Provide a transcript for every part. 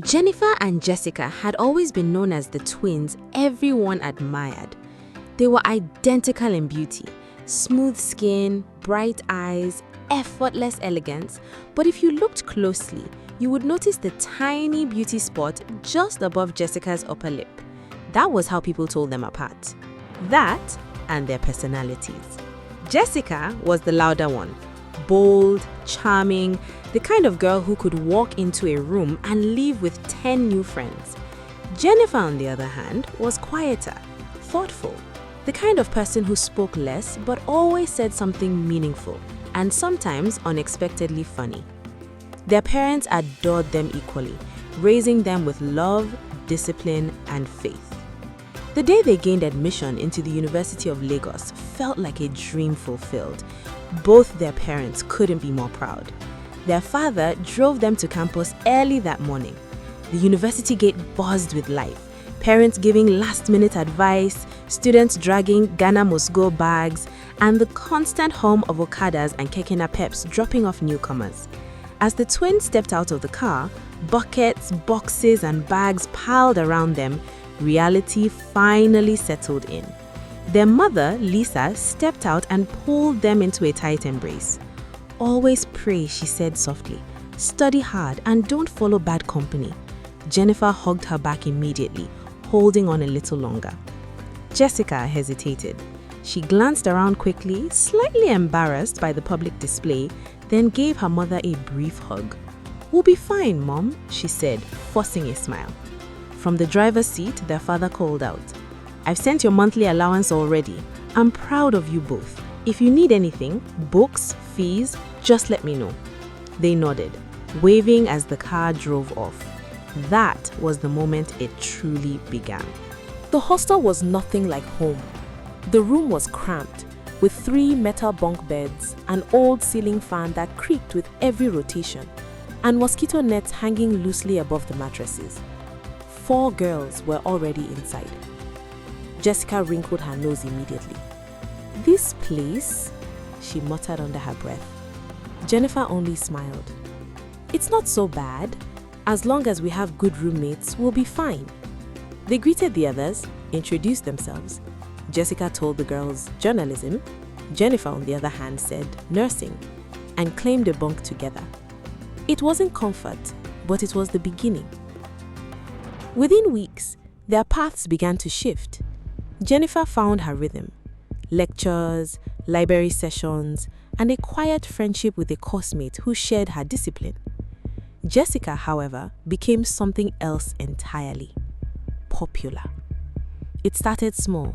Jennifer and Jessica had always been known as the twins everyone admired. They were identical in beauty, smooth skin, bright eyes, effortless elegance, but if you looked closely, you would notice the tiny beauty spot just above Jessica's upper lip. That was how people told them apart. That and their personalities. Jessica was the louder one, bold, charming, the kind of girl who could walk into a room and leave with 10 new friends. Jennifer, on the other hand, was quieter, thoughtful, the kind of person who spoke less but always said something meaningful and sometimes unexpectedly funny. Their parents adored them equally, raising them with love, discipline, and faith. The day they gained admission into the University of Lagos felt like a dream fulfilled. Both their parents couldn't be more proud. Their father drove them to campus early that morning. The university gate buzzed with life, parents giving last-minute advice, students dragging Ghana must go bags, and the constant hum of Okadas and Keke Napeps dropping off newcomers. As the twins stepped out of the car, buckets, boxes, and bags piled around them, reality finally settled in. Their mother, Lisa, stepped out and pulled them into a tight embrace. "Always pray," she said softly. "Study hard and don't follow bad company." Jennifer hugged her back immediately, holding on a little longer. Jessica hesitated. She glanced around quickly, slightly embarrassed by the public display, then gave her mother a brief hug. "We'll be fine, Mom," she said, forcing a smile. From the driver's seat, their father called out, "I've sent your monthly allowance already. I'm proud of you both. If you need anything, books, fees, just let me know." They nodded, waving as the car drove off. That was the moment it truly began. The hostel was nothing like home. The room was cramped, with 3 metal bunk beds, an old ceiling fan that creaked with every rotation, and mosquito nets hanging loosely above the mattresses. 4 girls were already inside. Jessica wrinkled her nose immediately. "This place?" she muttered under her breath. Jennifer only smiled. "It's not so bad. As long as we have good roommates, we'll be fine." They greeted the others, introduced themselves. Jessica told the girls journalism. Jennifer, on the other hand, said nursing, and claimed a bunk together. It wasn't comfort, but it was the beginning. Within weeks, their paths began to shift. Jennifer found her rhythm. Lectures, library sessions, and a quiet friendship with a coursemate who shared her discipline. Jessica, however, became something else entirely: popular. It started small: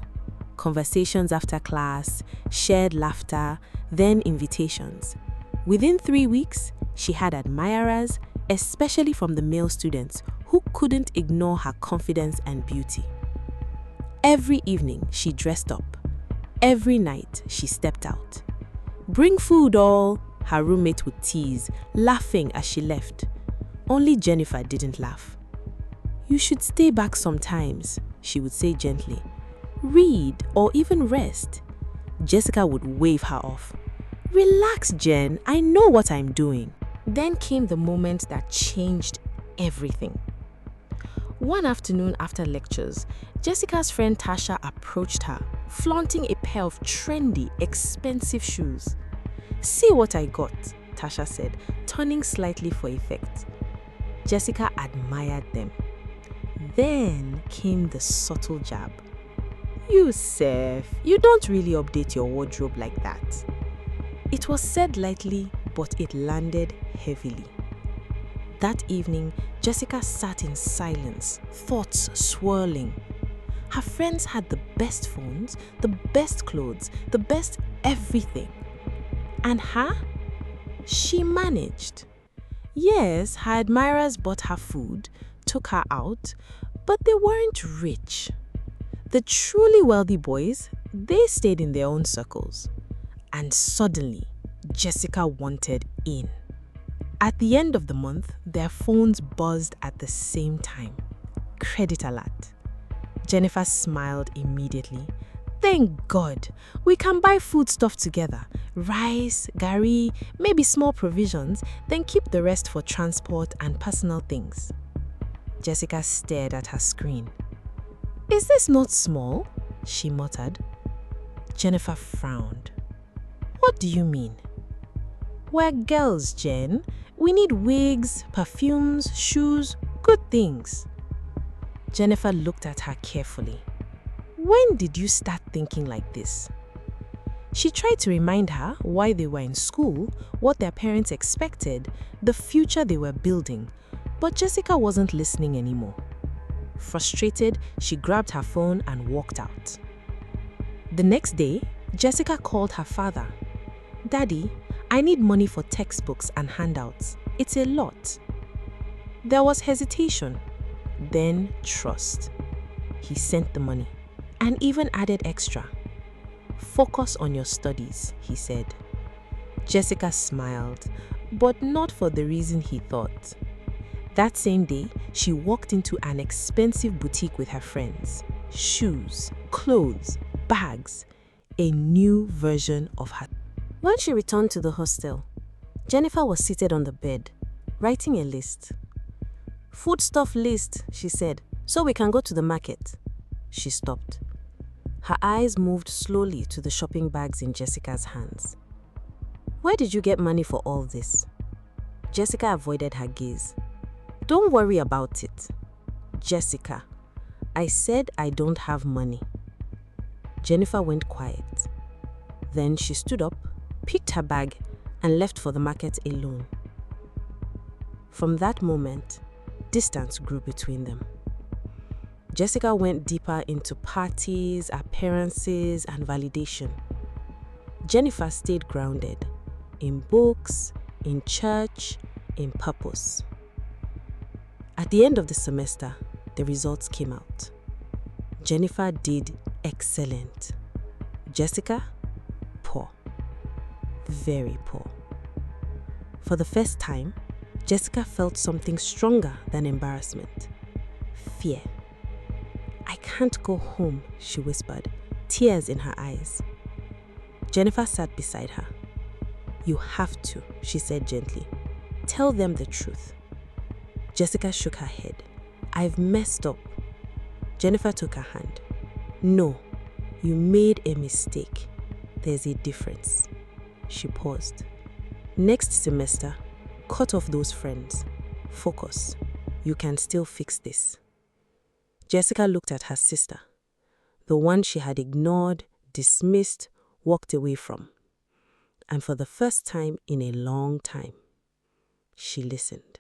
conversations after class, shared laughter, then invitations. Within 3 weeks, she had admirers, especially from the male students who couldn't ignore her confidence and beauty. Every evening, she dressed up. Every night, she stepped out. "Bring food, all," her roommate would tease, laughing as she left. Only Jennifer didn't laugh. "You should stay back sometimes," she would say gently. "Read or even rest." Jessica would wave her off. "Relax, Jen, I know what I'm doing." Then came the moment that changed everything. One afternoon after lectures, Jessica's friend Tasha approached her, flaunting a pair of trendy, expensive shoes. "See what I got," Tasha said, turning slightly for effect. Jessica admired them. Then came the subtle jab. "You, Seth, you don't really update your wardrobe like that." It was said lightly, but it landed heavily. That evening, Jessica sat in silence, thoughts swirling. Her friends had the best phones, the best clothes, the best everything. And her? She managed. Yes, her admirers bought her food, took her out, but they weren't rich. The truly wealthy boys, they stayed in their own circles. And suddenly, Jessica wanted in. At the end of the month, their phones buzzed at the same time. Credit alert. Jennifer smiled immediately. "Thank God, we can buy foodstuff together. Rice, gari, maybe small provisions, then keep the rest for transport and personal things." Jessica stared at her screen. "Is this not small?" she muttered. Jennifer frowned. "What do you mean?" "We're girls, Jen. We need wigs, perfumes, shoes, good things." Jennifer looked at her carefully. "When did you start thinking like this?" She tried to remind her why they were in school, what their parents expected, the future they were building, but Jessica wasn't listening anymore. Frustrated, she grabbed her phone and walked out. The next day, Jessica called her father. "Daddy, I need money for textbooks and handouts. It's a lot." There was hesitation, then trust. He sent the money and even added extra. "Focus on your studies," he said. Jessica smiled, but not for the reason he thought. That same day, she walked into an expensive boutique with her friends. Shoes, clothes, bags, a new version of her. When she returned to the hostel, Jennifer was seated on the bed, writing a list. "Foodstuff list," she said, "so we can go to the market." She stopped. Her eyes moved slowly to the shopping bags in Jessica's hands. "Where did you get money for all this?" Jessica avoided her gaze. "Don't worry about it." "Jessica, I said I don't have money." Jennifer went quiet. Then she stood up, picked her bag, and left for the market alone. From that moment, distance grew between them. Jessica went deeper into parties, appearances, and validation. Jennifer stayed grounded in books, in church, in purpose. At the end of the semester, the results came out. Jennifer did excellent. Jessica, poor. Very poor. For the first time, Jessica felt something stronger than embarrassment. Fear. "I can't go home," she whispered, tears in her eyes. Jennifer sat beside her. "You have to," she said gently. "Tell them the truth." Jessica shook her head. "I've messed up." Jennifer took her hand. "No, you made a mistake. There's a difference." She paused. "Next semester, cut off those friends. Focus. You can still fix this." Jessica looked at her sister, the one she had ignored, dismissed, walked away from. And for the first time in a long time, she listened.